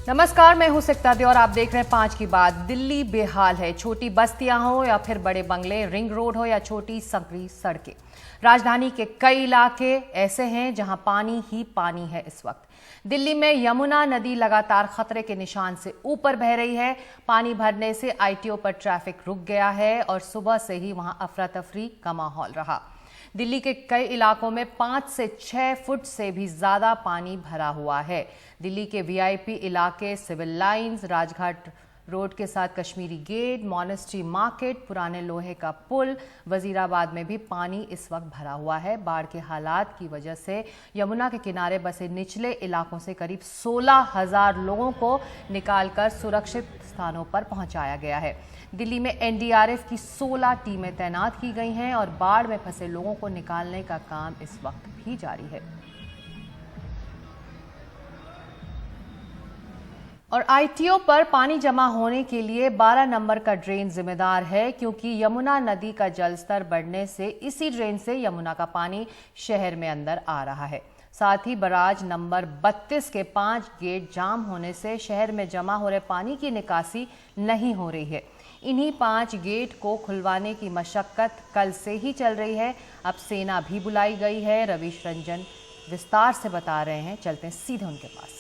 नमस्कार, मैं हूं सिकतादे और आप देख रहे हैं 5 की बात। दिल्ली बेहाल है, छोटी बस्तियां हो या फिर बड़े बंगले, रिंग रोड हो या छोटी संकरी सड़कें, राजधानी के कई इलाके ऐसे हैं जहां पानी ही पानी है। इस वक्त दिल्ली में यमुना नदी लगातार खतरे के निशान से ऊपर बह रही है। पानी भरने से आईटीओ पर ट्रैफिक रुक गया है और सुबह से ही वहां अफरा तफरी का माहौल रहा। दिल्ली के कई इलाकों में 5 से 6 फुट से भी ज्यादा पानी भरा हुआ है। दिल्ली के वीआईपी इलाके, सिविल लाइंस, राजघाट रोड के साथ कश्मीरी गेट, मॉनेस्ट्री मार्केट, पुराने लोहे का पुल, वजीराबाद में भी पानी इस वक्त भरा हुआ है। बाढ़ के हालात की वजह से यमुना के किनारे बसे निचले इलाकों से करीब 16,000 लोगों को निकालकर सुरक्षित स्थानों पर पहुंचाया गया है। दिल्ली में एनडीआरएफ की 16 टीमें तैनात की गई हैं और बाढ़ में फंसे लोगों को निकालने का काम इस वक्त भी जारी है। और आईटीओ पर पानी जमा होने के लिए 12 नंबर का ड्रेन जिम्मेदार है, क्योंकि यमुना नदी का जलस्तर बढ़ने से इसी ड्रेन से यमुना का पानी शहर में अंदर आ रहा है। साथ ही बराज नंबर 32 के 5 गेट जाम होने से शहर में जमा हो रहे पानी की निकासी नहीं हो रही है। इन्हीं 5 गेट को खुलवाने की मशक्कत कल से ही चल रही है। अब सेना भी बुलाई गई है। रवीश रंजन विस्तार से बता रहे हैं, चलते हैं सीधे उनके पास।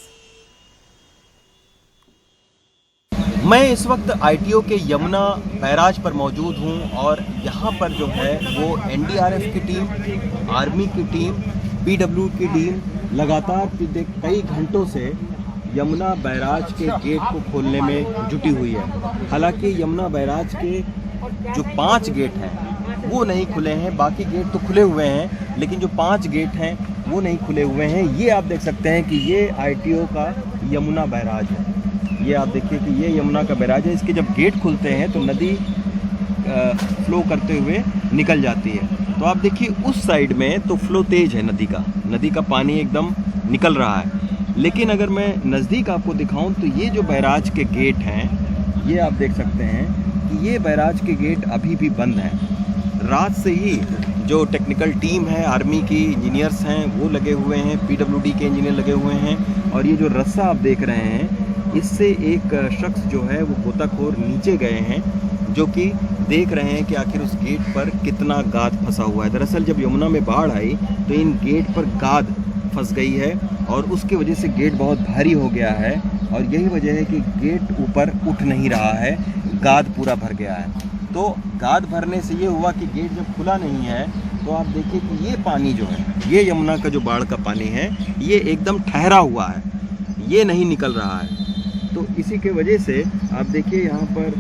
मैं इस वक्त आईटीओ के यमुना बैराज पर मौजूद हूं और यहां पर जो है वो एनडीआरएफ की टीम, आर्मी की टीम, पीडब्ल्यू की टीम लगातार कई घंटों से यमुना बैराज के गेट को खोलने में जुटी हुई है। हालांकि यमुना बैराज के जो 5 गेट हैं वो नहीं खुले हैं, बाकी गेट तो खुले हुए हैं, लेकिन जो 5 गेट हैं वो नहीं खुले हुए हैं। ये आप देख सकते हैं कि ये आईटीओ का यमुना बैराज है। ये आप देखिए कि ये यमुना का बैराज है। इसके जब गेट खुलते हैं तो नदी फ्लो करते हुए निकल जाती है। तो आप देखिए उस साइड में तो फ्लो तेज है नदी का पानी एकदम निकल रहा है। लेकिन अगर मैं नज़दीक आपको दिखाऊं तो ये जो बैराज के गेट हैं, ये आप देख सकते हैं कि ये बैराज के गेट अभी भी बंद हैं। रात से ही जो टेक्निकल टीम है, आर्मी की इंजीनियर्स हैं वो लगे हुए हैं, पीडब्ल्यूडी के इंजीनियर लगे हुए हैं। और ये जो रस्सा आप देख रहे हैं, इससे एक शख्स जो है वो गोताखोर नीचे गए हैं, जो कि देख रहे हैं कि आखिर उस गेट पर कितना गाद फंसा हुआ है। दरअसल जब यमुना में बाढ़ आई तो इन गेट पर गाद फंस गई है और उसकी वजह से गेट बहुत भारी हो गया है और यही वजह है कि गेट ऊपर उठ नहीं रहा है, गाद पूरा भर गया है। तो गाद भरने से ये हुआ कि गेट जब खुला नहीं है तो आप देखिए कि ये पानी जो है, ये यमुना का जो बाढ़ का पानी है, ये एकदम ठहरा हुआ है, ये नहीं निकल रहा है। तो इसी के वजह से आप देखिए यहाँ पर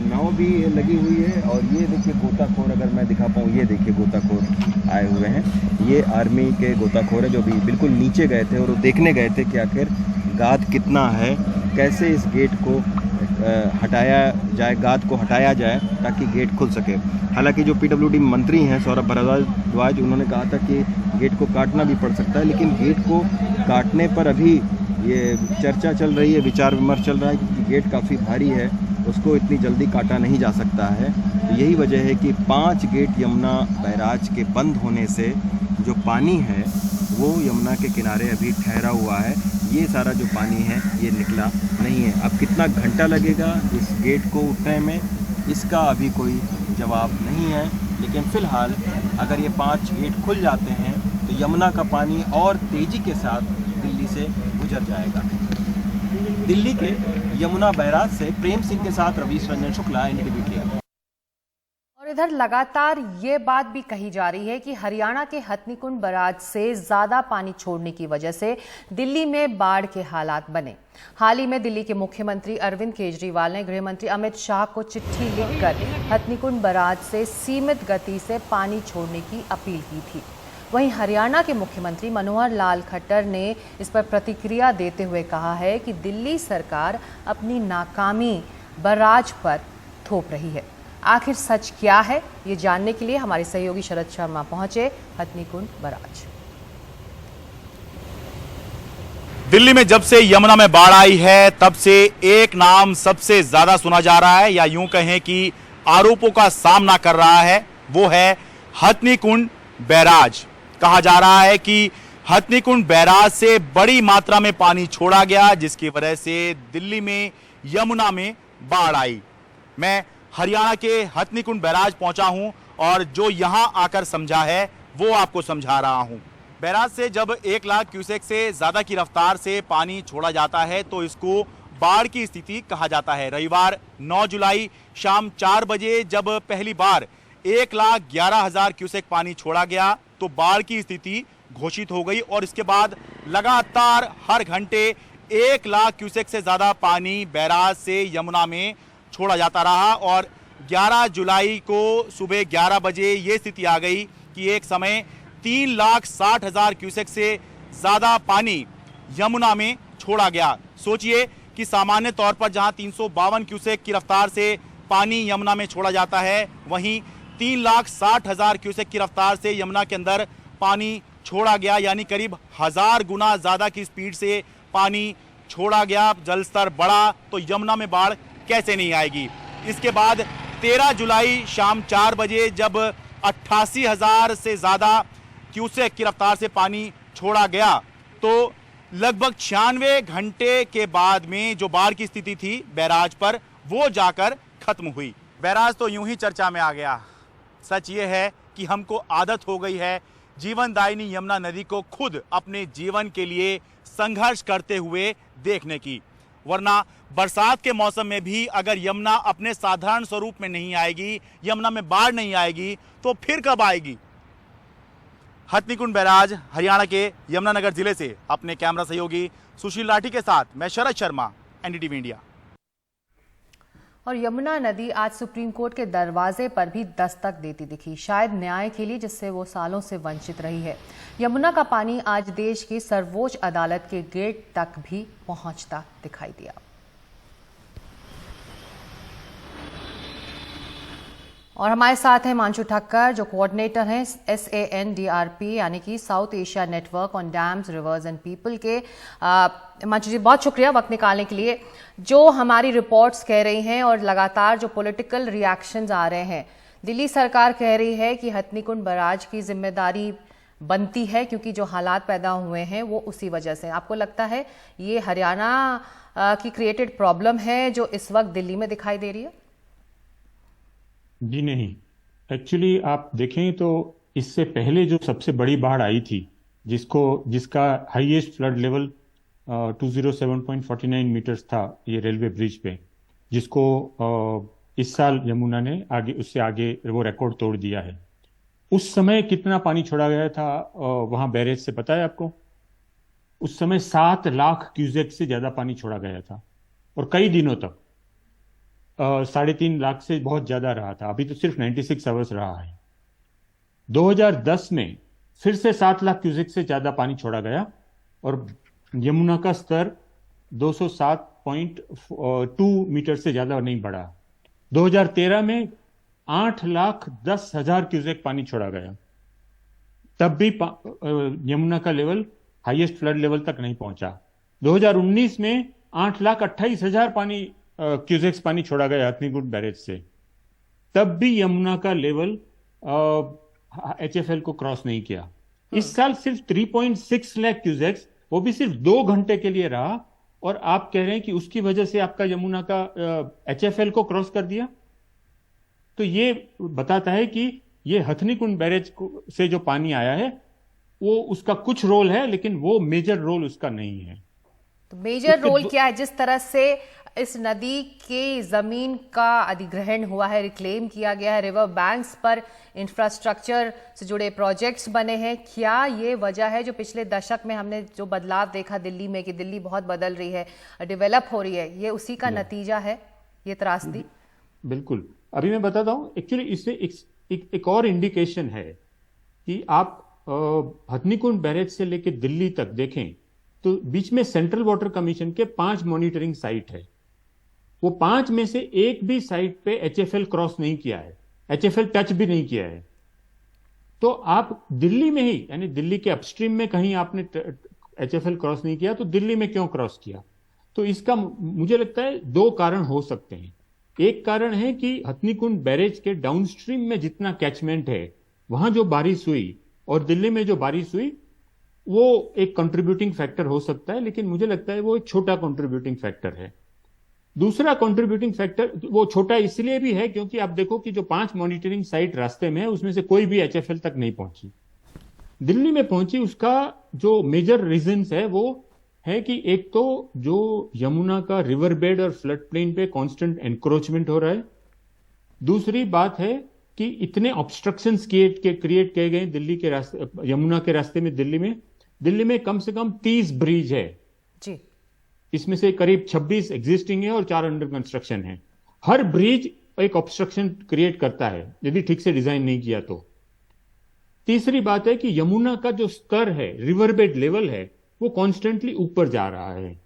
नाव भी लगी हुई है और ये देखिए गोताखोर, अगर मैं दिखा पाऊँ, ये देखिए गोताखोर आए हुए हैं। ये आर्मी के गोताखोर है जो भी बिल्कुल नीचे गए थे और वो देखने गए थे कि आखिर गाद कितना है, कैसे इस गेट को हटाया जाए, गाद को हटाया जाए ताकि गेट खुल सके। हालांकि जो पीडब्ल्यूडी मंत्री हैं सौरभ भारद्वाज, उन्होंने कहा था कि गेट को काटना भी पड़ सकता है, लेकिन गेट को काटने पर अभी ये चर्चा चल रही है, विचार विमर्श चल रहा है कि गेट काफ़ी भारी है, उसको इतनी जल्दी काटा नहीं जा सकता है। तो यही वजह है कि 5 गेट यमुना बैराज के बंद होने से जो पानी है वो यमुना के किनारे अभी ठहरा हुआ है। ये सारा जो पानी है ये निकला नहीं है। अब कितना घंटा लगेगा इस गेट को उठने में, इसका अभी कोई जवाब नहीं है। लेकिन फ़िलहाल अगर ये 5 गेट खुल जाते हैं तो यमुना का पानी और तेज़ी के साथ दिल्ली से गुजर जाएगा। दिल्ली के यमुना बैराज से प्रेम सिंह के साथ रवीश रंजन शुक्ला, एनडीटीवी। और इधर लगातार ये बात भी कही जा रही है कि हरियाणा के हथनीकुंड बैराज से ज्यादा पानी छोड़ने की वजह से दिल्ली में बाढ़ के हालात बने। हाल ही में दिल्ली के मुख्यमंत्री अरविंद केजरीवाल ने गृह मंत्री अमित शाह को चिट्ठी लिखकर हथनीकुंड बैराज से सीमित गति से पानी छोड़ने की अपील की थी। वहीं हरियाणा के मुख्यमंत्री मनोहर लाल खट्टर ने इस पर प्रतिक्रिया देते हुए कहा है कि दिल्ली सरकार अपनी नाकामी बैराज पर थोप रही है। आखिर सच क्या है, ये जानने के लिए हमारे सहयोगी शरद शर्मा पहुंचे हथनीकुंड बैराज। दिल्ली में जब से यमुना में बाढ़ आई है तब से एक नाम सबसे ज्यादा सुना जा रहा है, या यूं कहें कि आरोपों का सामना कर रहा है, वो है हथनीकुंड बैराज। कहा जा रहा है कि हथनीकुंड बैराज से बड़ी मात्रा में पानी छोड़ा गया, जिसकी वजह से दिल्ली में यमुना में बाढ़ आई। मैं हरियाणा के हथनीकुंड बैराज पहुंचा हूं और जो यहां आकर समझा है वो आपको समझा रहा हूं। बैराज से जब 1 लाख क्यूसेक से ज्यादा की रफ्तार से पानी छोड़ा जाता है तो इसको बाढ़ की स्थिति कहा जाता है। रविवार 9 जुलाई शाम 4 बजे जब पहली बार 1,11,000 क्यूसेक पानी छोड़ा गया तो बाढ़ की स्थिति घोषित हो गई और इसके बाद लगातार हर घंटे 1 लाख क्यूसेक से ज्यादा पानी बैराज से यमुना में छोड़ा जाता रहा और 11 जुलाई को सुबह 11 बजे ये स्थिति आ गई कि एक समय 3,60,000 क्यूसेक से ज्यादा पानी यमुना में छोड़ा गया। सोचिए कि सामान्य तौर पर जहां 352 क्यूसेक की रफ्तार से पानी यमुना में छोड़ा जाता है, वहीं 3,60,000 क्यूसेक की रफ्तार से यमुना के अंदर पानी छोड़ा गया, यानी करीब 1000 गुना ज्यादा की स्पीड से पानी छोड़ा गया। जल स्तर बढ़ा तो यमुना में बाढ़ कैसे नहीं आएगी। इसके बाद 13 जुलाई शाम 4 बजे जब 88,000 से ज्यादा क्यूसेक की रफ्तार से पानी छोड़ा गया तो लगभग 96 घंटे के बाद में जो बाढ़ की स्थिति थी बैराज पर वो जाकर खत्म हुई। बैराज तो यूं ही चर्चा में आ गया। सच ये है कि हमको आदत हो गई है जीवनदायिनी यमुना नदी को खुद अपने जीवन के लिए संघर्ष करते हुए देखने की, वरना बरसात के मौसम में भी अगर यमुना अपने साधारण स्वरूप में नहीं आएगी, यमुना में बाढ़ नहीं आएगी तो फिर कब आएगी। हथनीकुंड बैराज हरियाणा के यमुनानगर जिले से अपने कैमरा सहयोगी सुशील लाठी के साथ मैं शरद शर्मा, एनडीटीवी इंडिया। और यमुना नदी आज सुप्रीम कोर्ट के दरवाजे पर भी दस्तक देती दिखी, शायद न्याय के लिए जिससे वो सालों से वंचित रही है। यमुना का पानी आज देश की सर्वोच्च अदालत के गेट तक भी पहुंचता दिखाई दिया। और हमारे साथ हैं मांशु ठक्कर जो कोऑर्डिनेटर हैं SANDRP यानी कि south Asia network on dams reverse and people के। मांशु जी बहुत शुक्रिया वक्त निकालने के लिए। जो हमारी रिपोर्ट्स कह रही हैं और लगातार जो पॉलिटिकल रिएक्शंस आ रहे हैं, दिल्ली सरकार कह रही है कि हथनीकुंड बैराज की जिम्मेदारी बनती है क्योंकि जो हालात पैदा हुए हैं वो उसी वजह से। आपको लगता है ये हरियाणा की क्रिएटेड प्रॉब्लम है जो इस वक्त दिल्ली में दिखाई दे रही है? जी नहीं, एक्चुअली आप देखें तो इससे पहले जो सबसे बड़ी बाढ़ आई थी जिसका हाईएस्ट फ्लड लेवल 207.49 मीटर्स था ये रेलवे ब्रिज पे, जिसको इस साल यमुना ने उससे आगे वो रिकॉर्ड तोड़ दिया है। उस समय कितना पानी छोड़ा गया था वहां बैरेज से पता है आपको? उस समय 7 लाख क्यूसेक से ज्यादा पानी छोड़ा गया था और कई दिनों तक 3.5 लाख से बहुत ज्यादा रहा था। अभी तो सिर्फ 96 आवर्स रहा है। 2010 में फिर से 7 लाख क्यूसेक से ज्यादा पानी छोड़ा गया और यमुना का स्तर 207.2 मीटर से ज्यादा नहीं बढ़ा। 2013 में 8,10,000 क्यूसेक पानी छोड़ा गया, तब भी यमुना का लेवल हाईएस्ट फ्लड लेवल तक नहीं पहुंचा। 2019 में 8,28,000 क्यूसेक्स पानी छोड़ा गया हथनीकुंड बैरेज से, तब भी यमुना का लेवल HFL को क्रॉस नहीं किया। इस साल सिर्फ 3.6 लाख क्यूसेक्स, वो भी सिर्फ 2 घंटे के लिए रहा और आप कह रहे हैं कि उसकी वजह से आपका यमुना का HFL को क्रॉस कर दिया। तो ये बताता है कि ये हथनीकुंड बैरेज से जो पानी आया है वो उसका कुछ रोल है, लेकिन वो मेजर रोल उसका नहीं है। तो मेजर रोल क्या है? जिस तरह से इस नदी की जमीन का अधिग्रहण हुआ है, रिक्लेम किया गया है, रिवर बैंक्स पर इंफ्रास्ट्रक्चर से जुड़े प्रोजेक्ट्स बने हैं, क्या ये वजह है जो पिछले दशक में हमने जो बदलाव देखा दिल्ली में कि दिल्ली बहुत बदल रही है, डेवलप हो रही है, ये उसी का नतीजा है ये त्रासदी? बिल्कुल। अभी मैं बताता हूं, एक्चुअली इससे एक और इंडिकेशन है कि आप हथनीकुंड बैरेज से लेकर दिल्ली तक देखें तो बीच में सेंट्रल वाटर कमीशन के 5 मॉनिटरिंग साइट है। वो 5 में से एक भी साइट पे HFL क्रॉस नहीं किया है, HFL टच भी नहीं किया है। तो आप दिल्ली में ही, यानी दिल्ली के अपस्ट्रीम में कहीं आपने HFL क्रॉस नहीं किया, तो दिल्ली में क्यों क्रॉस किया? तो इसका मुझे लगता है 2 कारण हो सकते हैं। एक कारण है कि हथनीकुंड बैरेज के डाउनस्ट्रीम में जितना कैचमेंट है वहां जो बारिश हुई और दिल्ली में जो बारिश हुई वो एक कंट्रीब्यूटिंग फैक्टर हो सकता है, लेकिन मुझे लगता है वो एक छोटा कंट्रीब्यूटिंग फैक्टर है। दूसरा कंट्रीब्यूटिंग फैक्टर वो छोटा इसलिए भी है क्योंकि आप देखो कि जो 5 मॉनिटरिंग साइट रास्ते में है उसमें से कोई भी एचएफएल तक नहीं पहुंची, दिल्ली में पहुंची। उसका जो मेजर रीजंस है वो है कि एक तो जो यमुना का रिवर बेड और फ्लड प्लेन पे कांस्टेंट एनक्रोचमेंट हो रहा है। दूसरी बात है कि इतने ऑब्स्ट्रक्शंस क्रिएट किए गए दिल्ली के रास्ते, यमुना के रास्ते में। दिल्ली में कम से कम 30 ब्रिज है जी, इसमें से करीब 26 एग्जिस्टिंग है और 4 अंडर कंस्ट्रक्शन है। हर ब्रिज एक ऑब्स्ट्रक्शन क्रिएट करता है यदि ठीक से डिजाइन नहीं किया तो। तीसरी बात है कि यमुना का जो स्तर है, रिवर बेड लेवल है, वो कॉन्स्टेंटली ऊपर जा रहा है।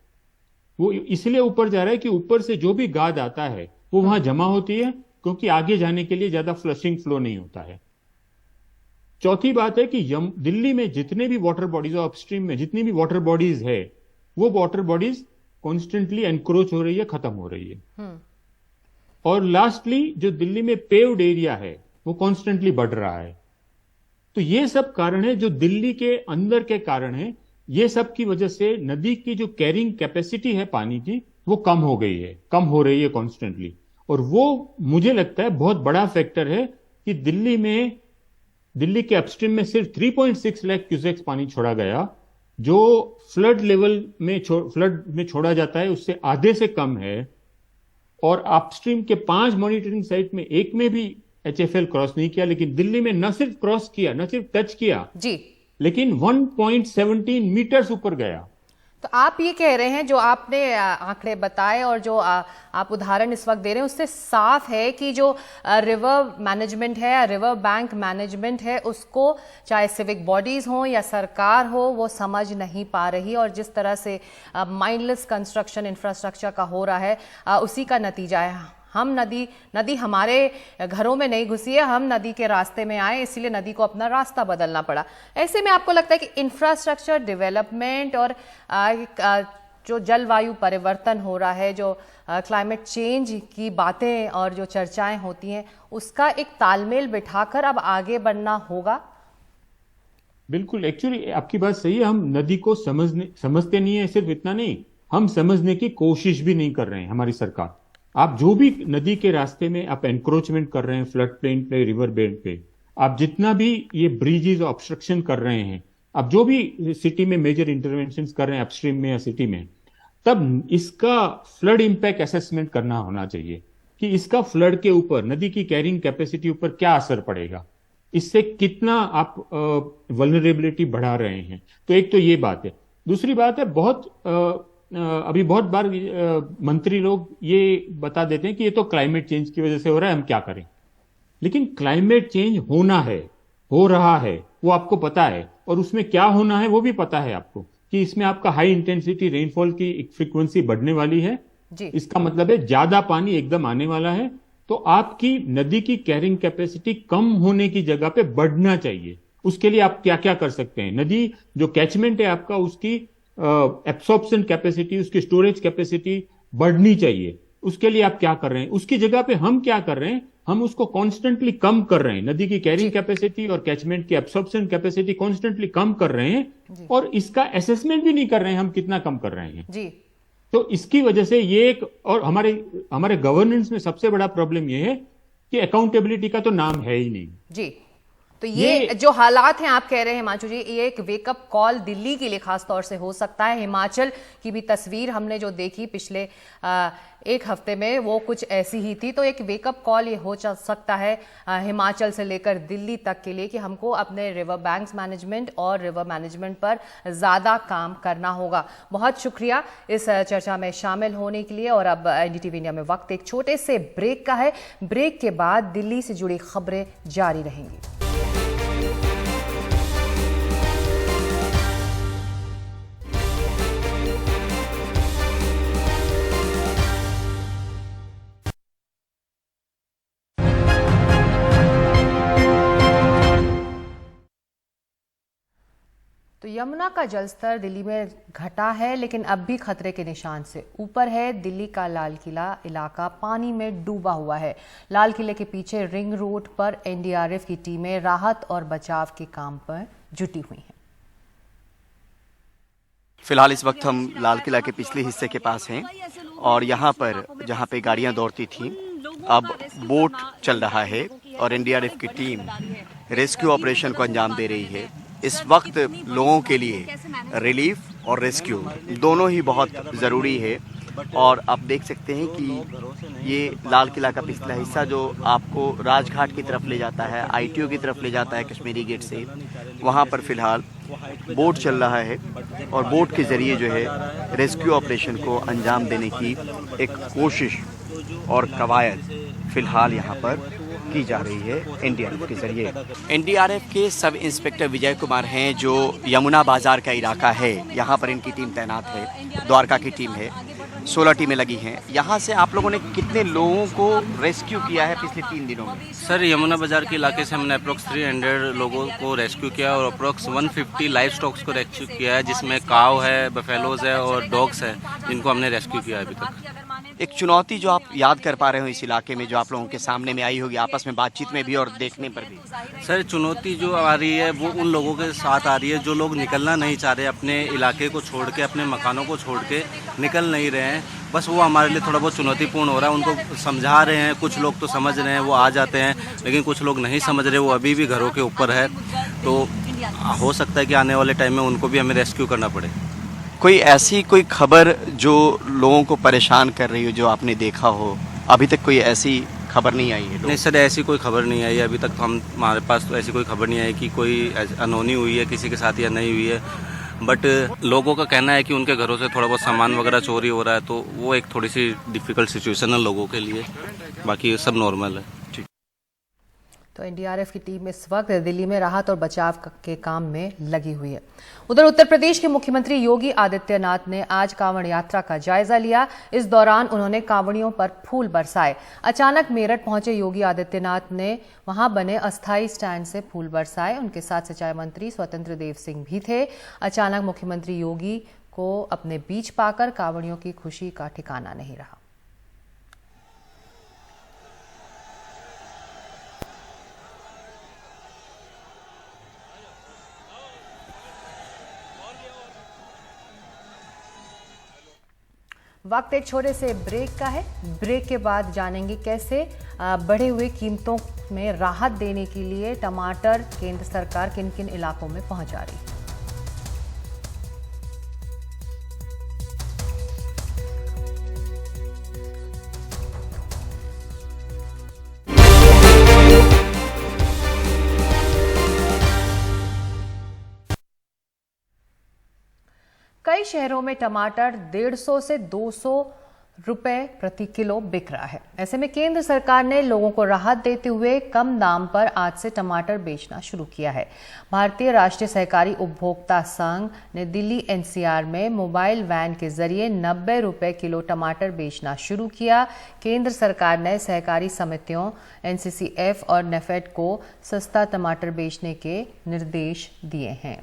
वो इसलिए ऊपर जा रहा है कि ऊपर से जो भी गाद आता है वो वहां जमा होती है, क्योंकि आगे जाने के लिए ज्यादा फ्लशिंग फ्लो नहीं होता है। चौथी बात है कि दिल्ली में जितने भी वाटर बॉडीज, अपस्ट्रीम में जितनी भी वाटर बॉडीज है, वो वाटर बॉडीज कॉन्स्टेंटली एनक्रोच हो रही है, खत्म हो रही है। और लास्टली जो दिल्ली में पेव्ड एरिया है वो कॉन्स्टेंटली बढ़ रहा है। तो ये सब कारण है जो दिल्ली के अंदर के कारण है। ये सब की वजह से नदी की जो कैरिंग कैपेसिटी है पानी की वो कम हो गई है, कम हो रही है कॉन्स्टेंटली। और वो मुझे लगता है बहुत बड़ा फैक्टर है कि दिल्ली के अपस्ट्रीम में सिर्फ 3.6 लाख क्यूसेक्स पानी छोड़ा गया, जो फ्लड में छोड़ा जाता है उससे आधे से कम है। और अपस्ट्रीम के 5 मॉनिटरिंग साइट में एक में भी एचएफएल क्रॉस नहीं किया, लेकिन दिल्ली में न सिर्फ क्रॉस किया, न सिर्फ टच किया जी, लेकिन 1.17 मीटर्स ऊपर गया। तो आप ये कह रहे हैं, जो आपने आंकड़े बताए और जो आप उदाहरण इस वक्त दे रहे हैं, उससे साफ है कि जो रिवर मैनेजमेंट है, रिवर बैंक मैनेजमेंट है, उसको चाहे सिविक बॉडीज हो या सरकार हो, वो समझ नहीं पा रही। और जिस तरह से माइंडलेस कंस्ट्रक्शन इंफ्रास्ट्रक्चर का हो रहा है, उसी का नतीजा है। हम नदी हमारे घरों में नहीं घुसी है, हम नदी के रास्ते में आए, इसीलिए नदी को अपना रास्ता बदलना पड़ा। ऐसे में आपको लगता है कि इंफ्रास्ट्रक्चर डेवलपमेंट और जो जलवायु परिवर्तन हो रहा है, जो क्लाइमेट चेंज की बातें और जो चर्चाएं होती हैं, उसका एक तालमेल बिठाकर अब आगे बढ़ना होगा? बिल्कुल, एक्चुअली आपकी बात सही है। हम नदी को समझते नहीं है, सिर्फ इतना नहीं, हम समझने की कोशिश भी नहीं कर रहे हैं। हमारी सरकार, आप जो भी नदी के रास्ते में आप एनक्रोचमेंट कर रहे हैं, फ्लड प्लेन पे, रिवर बेड पे, आप जितना भी ये ब्रिजेस ऑब्स्ट्रक्शन कर रहे हैं, आप जो भी सिटी में मेजर इंटरवेंशंस कर रहे हैं अपस्ट्रीम में या सिटी में, तब इसका फ्लड इंपैक्ट असेसमेंट करना होना चाहिए कि इसका फ्लड के ऊपर, नदी की कैरिंग कैपेसिटी ऊपर क्या असर पड़ेगा, इससे कितना आप वल्नरेबिलिटी बढ़ा रहे हैं। तो एक तो ये बात है। दूसरी बात है, अभी बहुत बार मंत्री लोग ये बता देते हैं कि ये तो क्लाइमेट चेंज की वजह से हो रहा है, हम क्या करें। लेकिन क्लाइमेट चेंज होना है, हो रहा है, वो आपको पता है, और उसमें क्या होना है वो भी पता है आपको, कि इसमें आपका हाई इंटेंसिटी रेनफॉल की फ्रीक्वेंसी बढ़ने वाली है जी। इसका मतलब है ज्यादा पानी एकदम आने वाला है। तो आपकी नदी की कैरिंग कैपेसिटी कम होने की जगह पे बढ़ना चाहिए। उसके लिए आप क्या क्या कर सकते हैं? नदी जो कैचमेंट है आपका, उसकी एब्सॉर्प्शन कैपेसिटी, उसकी स्टोरेज कैपेसिटी बढ़नी चाहिए। उसके लिए आप क्या कर रहे हैं? उसकी जगह पे हम क्या कर रहे हैं? हम उसको कॉन्स्टेंटली कम कर रहे हैं। नदी की कैरिंग कैपेसिटी और कैचमेंट की एब्सॉर्प्शन कैपेसिटी कॉन्स्टेंटली कम कर रहे हैं, और इसका असेसमेंट भी नहीं कर रहे हैं हम कितना कम कर रहे हैं जी। तो इसकी वजह से ये एक, और हमारे गवर्नेंस में सबसे बड़ा प्रॉब्लम ये है कि अकाउंटेबिलिटी का तो नाम है ही नहीं जी। तो ये जो हालात हैं, आप कह रहे हैं हिमांशु जी, ये एक वेकअप कॉल दिल्ली के लिए खास तौर से हो सकता है। हिमाचल की भी तस्वीर हमने जो देखी पिछले एक हफ्ते में, वो कुछ ऐसी ही थी। तो एक वेकअप कॉल ये हो सकता है हिमाचल से लेकर दिल्ली तक के लिए, कि हमको अपने रिवर बैंक्स मैनेजमेंट और रिवर मैनेजमेंट पर ज़्यादा काम करना होगा। बहुत शुक्रिया इस चर्चा में शामिल होने के लिए। और अब एनडीटीवी इंडिया में वक्त एक छोटे से ब्रेक का है। ब्रेक के बाद दिल्ली से जुड़ी खबरें जारी रहेंगी। तो यमुना का जलस्तर दिल्ली में घटा है, लेकिन अब भी खतरे के निशान से ऊपर है। दिल्ली का लाल किला इलाका पानी में डूबा हुआ है। लाल किले के पीछे रिंग रोड पर एनडीआरएफ की टीमें राहत और बचाव के काम पर जुटी हुई हैं। फिलहाल इस वक्त हम लाल किला के पिछले हिस्से के पास हैं और यहाँ पर जहाँ पे गाड़ियाँ दौड़ती थीं अब बोट चल रहा है और एनडीआरएफ की टीम रेस्क्यू ऑपरेशन को अंजाम दे रही है। इस वक्त लोगों के लिए रिलीफ और रेस्क्यू दोनों ही बहुत ज़रूरी है और आप देख सकते हैं कि ये लाल किला का पिछला हिस्सा जो आपको राजघाट की तरफ ले जाता है, आईटीओ की तरफ ले जाता है कश्मीरी गेट से, वहाँ पर फिलहाल बोट चल रहा है और बोट के ज़रिए जो है रेस्क्यू ऑपरेशन को अंजाम देने की एक कोशिश और कवायद फिलहाल यहाँ पर की जा रही है एनडीआरएफ के ज़रिए। एनडीआरएफ के सब इंस्पेक्टर विजय कुमार हैं जो यमुना बाज़ार का इलाका है, यहाँ पर इनकी टीम तैनात है, द्वारका की टीम है, 16 टीमें लगी हैं। यहाँ से आप लोगों ने कितने लोगों को रेस्क्यू किया है पिछले 3 दिनों में? सर, यमुना बाज़ार के इलाके से हमने अप्रोक्स 300 लोगों को रेस्क्यू किया और अप्रोक्स 150 लाइव स्टॉक्स को रेस्क्यू किया है, जिसमें काव है, बफेलोज है और डॉग्स है, जिनको हमने रेस्क्यू किया है अभी तक। एक चुनौती जो आप याद कर पा रहे हो इस इलाके में, जो आप लोगों के सामने में आई होगी आपस में बातचीत में भी और देखने पर भी? सर, चुनौती जो आ रही है वो उन लोगों के साथ आ रही है जो लोग निकलना नहीं चाह रहे, अपने इलाके को छोड़ के, अपने मकानों को छोड़ के निकल नहीं रहे हैं। बस वो हमारे लिए थोड़ा बहुत चुनौतीपूर्ण हो रहा है। उनको समझा रहे हैं, कुछ लोग तो समझ रहे हैं, वो आ जाते हैं, लेकिन कुछ लोग नहीं समझ रहे, वो अभी भी घरों के ऊपर है। तो हो सकता है कि आने वाले टाइम में उनको भी हमें रेस्क्यू करना पड़े। कोई ऐसी कोई खबर जो लोगों को परेशान कर रही हो, जो आपने देखा हो? अभी तक कोई ऐसी खबर नहीं आई है? नहीं सर, ऐसी कोई खबर नहीं आई है अभी तक। तो हमारे पास तो ऐसी कोई खबर नहीं आई कि कोई अनहोनी हुई है किसी के साथ या नहीं हुई है। बट लोगों का कहना है कि उनके घरों से थोड़ा बहुत सामान वगैरह चोरी हो रहा है, तो वो एक थोड़ी सी डिफ़िकल्ट सिचुएशन है लोगों के लिए, बाकी सब नॉर्मल है। तो एनडीआरएफ की टीम इस वक्त दिल्ली में राहत और बचाव के काम में लगी हुई है। उधर उत्तर प्रदेश के मुख्यमंत्री योगी आदित्यनाथ ने आज कांवड़ यात्रा का जायजा लिया। इस दौरान उन्होंने कांवड़ियों पर फूल बरसाए। अचानक मेरठ पहुंचे योगी आदित्यनाथ ने वहां बने अस्थायी स्टैंड से फूल बरसाए। उनके साथ सिंचाई मंत्री स्वतंत्र देव सिंह भी थे। अचानक मुख्यमंत्री योगी को अपने बीच पाकर कांवड़ियों की खुशी का ठिकाना नहीं रहा। वक्त एक छोटे से ब्रेक का है। ब्रेक के बाद जानेंगे कैसे बढ़े हुए कीमतों में राहत देने के लिए टमाटर केंद्र सरकार किन किन इलाकों में पहुंचा रही है। कई शहरों में टमाटर 150 से 200 रुपए प्रति किलो बिक रहा है। ऐसे में केंद्र सरकार ने लोगों को राहत देते हुए कम दाम पर आज से टमाटर बेचना शुरू किया है। भारतीय राष्ट्रीय सहकारी उपभोक्ता संघ ने दिल्ली एनसीआर में मोबाइल वैन के जरिए 90 रुपए किलो टमाटर बेचना शुरू किया। केंद्र सरकार ने सहकारी समितियों, एनसीसीएफ और नेफेड को सस्ता टमाटर बेचने के निर्देश दिए हैं।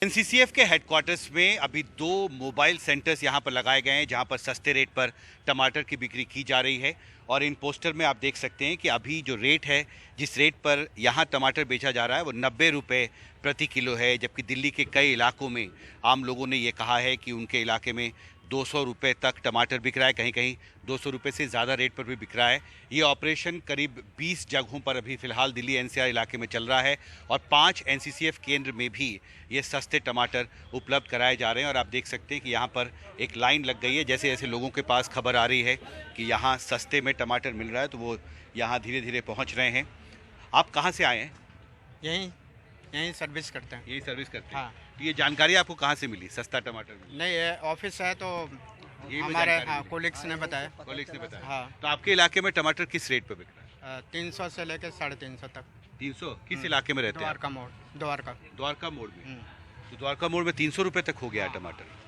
एनसीसीएफ के हेडक्वार्टर्स में अभी 2 मोबाइल सेंटर्स यहाँ पर लगाए गए हैं जहाँ पर सस्ते रेट पर टमाटर की बिक्री की जा रही है। और इन पोस्टर में आप देख सकते हैं कि अभी जो रेट है, जिस रेट पर यहाँ टमाटर बेचा जा रहा है वो 90 रुपये प्रति किलो है, जबकि दिल्ली के कई इलाकों में आम लोगों ने ये कहा है कि उनके इलाके में 200 रुपये तक टमाटर बिक रहा है, कहीं कहीं 200 रुपये से ज़्यादा रेट पर भी बिक रहा है। ये ऑपरेशन करीब 20 जगहों पर अभी फ़िलहाल दिल्ली एनसीआर इलाके में चल रहा है और 5 एनसीसीएफ केंद्र में भी ये सस्ते टमाटर उपलब्ध कराए जा रहे हैं। और आप देख सकते हैं कि यहाँ पर एक लाइन लग गई है। जैसे जैसे लोगों के पास खबर आ रही है कि यहाँ सस्ते में टमाटर मिल रहा है तो वो यहाँ धीरे धीरे पहुँच रहे हैं। आप कहाँ से आए हैं? यहीं सर्विस करते हैं। यही सर्विस करते हैं? हाँ। तो ये जानकारी आपको कहाँ से मिली सस्ता टमाटर मिली? नहीं, ये ऑफिस है तो हमारे कोलिग्स ने बताया। कॉलेज ने बताया? हाँ। तो आपके इलाके में टमाटर किस रेट पे बिक रहा है? 300 से लेकर 350 तक। 300? किस इलाके में रहते हैं? द्वारका मोड़। द्वारका मोड़ में? तो द्वारका मोड़ में 300 रुपये तक हो गया है टमाटर।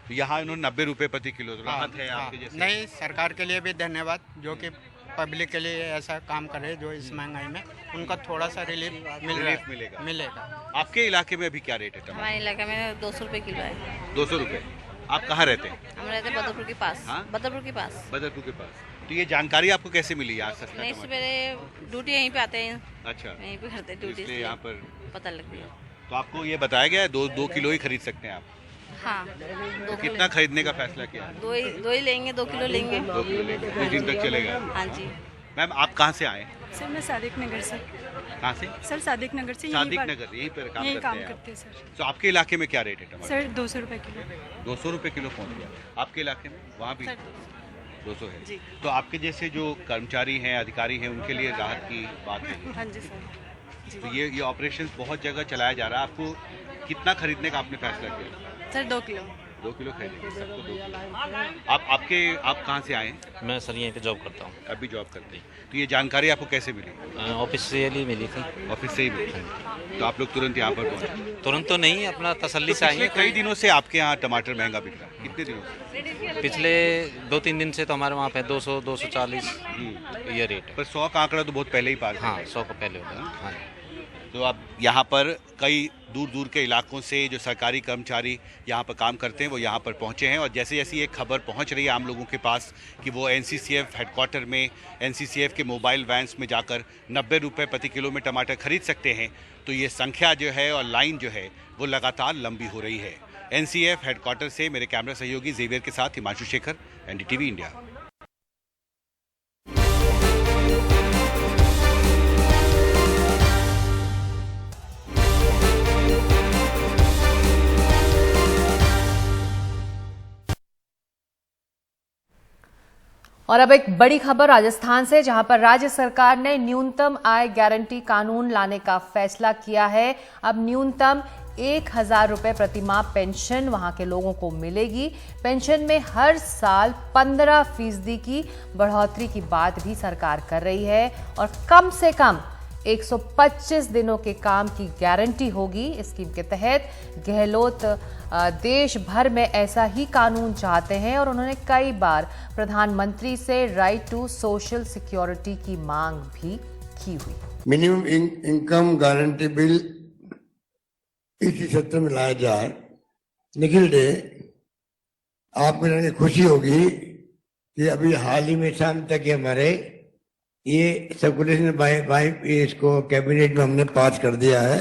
तो यहाँ इन्होंने 90 रुपये प्रति किलो राहत है आपके जैसे? नहीं, सरकार के लिए भी धन्यवाद जो कि पब्लिक के लिए ऐसा काम करे जो इस महंगाई में उनका थोड़ा सा रिलीफ मिलेगा। आपके इलाके में अभी क्या रेट है टमाटर? हमारे इलाके में 200 रुपये किलो है। 200 रुपये। आप कहाँ रहते हैं? हम रहते हैं बदरपुर के पास। हाँ? बदरपुर के पास। बदरपुर के पास। तो ये जानकारी आपको कैसे मिली यहाँ सस्ता नहीं, टमाटर? सवेरे ड्यूटी यहीं पे आते हैं। अच्छा, यहीं पे करते हैं ड्यूटी, इसलिए यहाँ पर पता लगती है। तो आपको ये बताया गया है 2 किलो ही खरीद सकते हैं आप? हाँ, तो कितना खरीदने का फैसला किया है? दो ही लेंगे, 2 किलो लेंगे। 2 किलो लेंगे, कुछ दिन तक चलेगा। हाँ जी। मैम आप कहाँ से आए? सर मैं सादिक नगर से। कहाँ से? सर सादिक नगर से। सादिक नगर, यहीं पर काम करते हैं सर। तो आपके इलाके में क्या रेट है टमाटर? सर 200 रुपए किलो। 200 रुपये किलो पहुँच गया। आपके इलाके में वहाँ भी 200 है जी। तो आपके जैसे जो कर्मचारी हैं, अधिकारी हैं, उनके लिए राहत की बात है। हाँ जी सर। तो ये ऑपरेशन बहुत जगह चलाया जा रहा है। आपको कितना खरीदने का आपने फैसला किया? Sir 2 kilo. 2 किलो खरीदेंगे, सबको 2 किलो। आप कहाँ से आए हैं? मैं सर यहीं पे जॉब करता हूँ। अभी जॉब करते हैं। तो ये जानकारी आपको कैसे मिली? ऑफिस से ही मिली थी। ऑफिस से ही मिली। तो आप लोग तुरंत यहाँ पर पहुँचे? तुरंत तो नहीं, अपना तसल्ली से पिछले आएंगे। कई दिनों से आपके यहाँ टमाटर महंगा बिक रहा है, कितने दिनों से? पिछले 2-3 दिन से तो हमारे वहाँ पे 200, 240 ये रेट है। पर 100 का आंकड़ा तो बहुत पहले ही पार। हाँ, 100 का पहले होता है। हाँ। तो अब यहाँ पर कई दूर दूर के इलाकों से जो सरकारी कर्मचारी यहाँ पर काम करते हैं वो यहाँ पर पहुँचे हैं, और जैसे जैसे ये खबर पहुँच रही है आम लोगों के पास कि वो एनसीसीएफ हेडक्वार्टर में एनसीसीएफ के मोबाइल वैन्स में जाकर 90 रुपये प्रति किलो में टमाटर खरीद सकते हैं, तो ये संख्या जो है और लाइन जो है वो लगातार लंबी हो रही है। एनसीसीएफ हेडक्वार्टर से मेरे कैमरा सहयोगी जेवियर के साथ हिमांशु शेखर, एनडीटीवी इंडिया। और अब एक बड़ी खबर राजस्थान से, जहां पर राज्य सरकार ने न्यूनतम आय गारंटी कानून लाने का फैसला किया है। अब न्यूनतम 1,000 रुपए प्रतिमाह पेंशन वहां के लोगों को मिलेगी। पेंशन में हर साल 15% की बढ़ोतरी की बात भी सरकार कर रही है, और कम से कम 125 दिनों के काम की गारंटी होगी। इस स्कीम के तहत गहलोत देश भर में ऐसा ही कानून चाहते हैं, और उन्होंने कई बार प्रधानमंत्री से राइट टू सोशल सिक्योरिटी की मांग भी की हुई। मिनिमम इनकम गारंटी बिल इसी सत्र में लाया जाए। निखिल डे, आप में खुशी होगी कि अभी हाल ही में शाम तक हमारे ये सर्कुलेशन बाई इसको कैबिनेट में हमने पास कर दिया है।